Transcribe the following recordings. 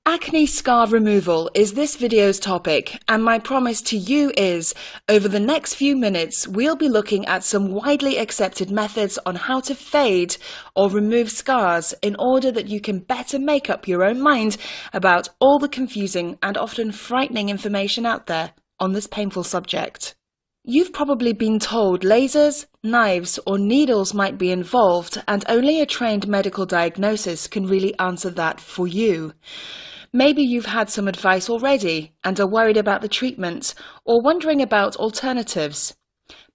Acne scar removal is this video's topic, and my promise to you is, over the next few minutes, we'll be looking at some widely accepted methods on how to fade or remove scars in order that you can better make up your own mind about all the confusing and often frightening information out there on this painful subject. You've probably been told lasers, knives, or needles might be involved, and only a trained medical diagnosis can really answer that for you. Maybe you've had some advice already and are worried about the treatment or wondering about alternatives.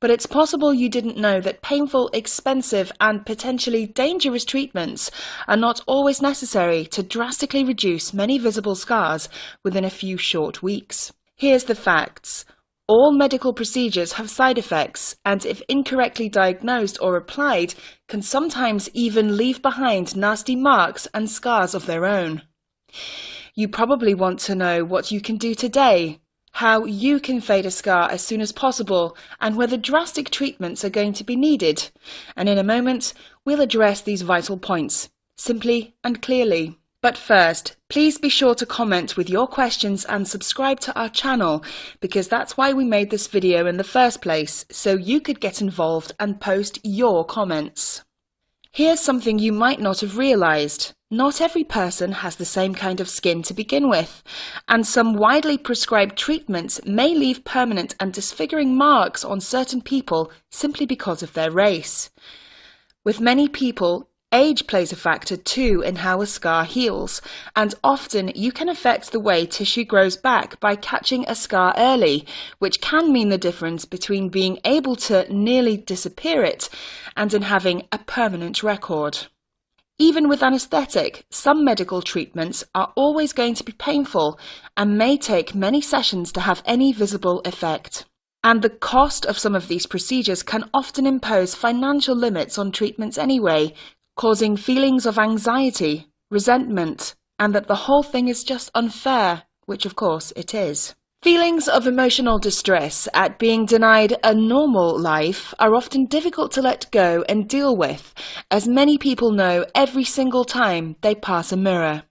But it's possible you didn't know that painful, expensive, and potentially dangerous treatments are not always necessary to drastically reduce many visible scars within a few short weeks. Here's the facts. All medical procedures have side effects, and if incorrectly diagnosed or applied, can sometimes even leave behind nasty marks and scars of their own. You probably want to know what you can do today, how you can fade a scar as soon as possible, and whether drastic treatments are going to be needed. And in a moment, we'll address these vital points, simply and clearly. But first, please be sure to comment with your questions and subscribe to our channel, because that's why we made this video in the first place, so you could get involved and post your comments. Here's something you might not have realized. Not every person has the same kind of skin to begin with, and some widely prescribed treatments may leave permanent and disfiguring marks on certain people simply because of their race. With many people, age plays a factor too in how a scar heals, and often you can affect the way tissue grows back by catching a scar early, which can mean the difference between being able to nearly disappear it and in having a permanent record. Even with anaesthetic, some medical treatments are always going to be painful and may take many sessions to have any visible effect. And the cost of some of these procedures can often impose financial limits on treatments anyway, causing feelings of anxiety, resentment, and that the whole thing is just unfair, which of course it is. Feelings of emotional distress at being denied a normal life are often difficult to let go and deal with, as many people know every single time they pass a mirror.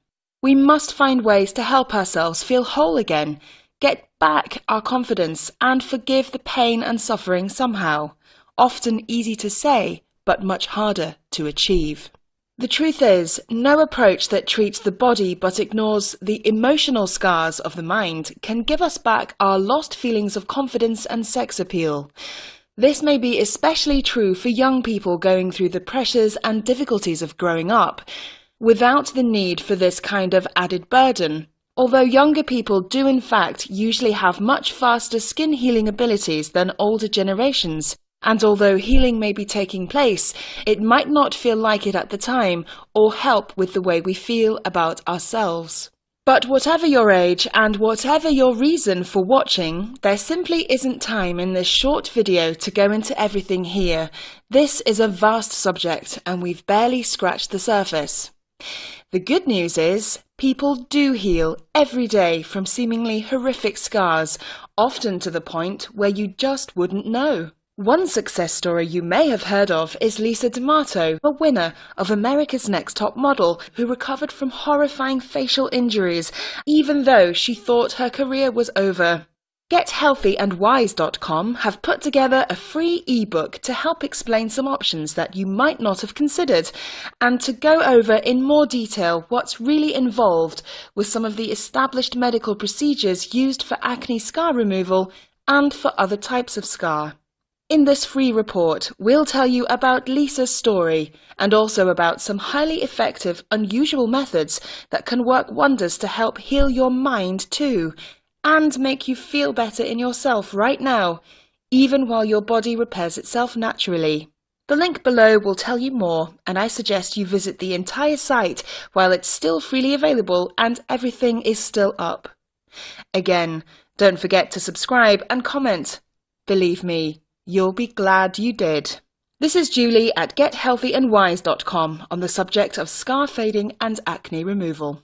We must find ways to help ourselves feel whole again, get back our confidence, and forgive the pain and suffering somehow. Often easy to say, but much harder to achieve. The truth is, no approach that treats the body but ignores the emotional scars of the mind can give us back our lost feelings of confidence and sex appeal. This may be especially true for young people going through the pressures and difficulties of growing up, without the need for this kind of added burden. Although younger people do in fact usually have much faster skin healing abilities than older generations, and although healing may be taking place, it might not feel like it at the time or help with the way we feel about ourselves. But whatever your age and whatever your reason for watching, there simply isn't time in this short video to go into everything here. This is a vast subject and we've barely scratched the surface. The good news is, people do heal every day from seemingly horrific scars, often to the point where you just wouldn't know. One success story you may have heard of is Lisa D'Amato, a winner of America's Next Top Model, who recovered from horrifying facial injuries, even though she thought her career was over. GetHealthyAndWise.com have put together a free ebook to help explain some options that you might not have considered, and to go over in more detail what's really involved with some of the established medical procedures used for acne scar removal and for other types of scar. In this free report, we'll tell you about Lisa's story and also about some highly effective, unusual methods that can work wonders to help heal your mind too, and make you feel better in yourself right now, even while your body repairs itself naturally. The link below will tell you more, and I suggest you visit the entire site while it's still freely available and everything is still up. Again, don't forget to subscribe and comment. Believe me, you'll be glad you did. This is Julie at GetHealthyAndWise.com on the subject of scar fading and acne removal.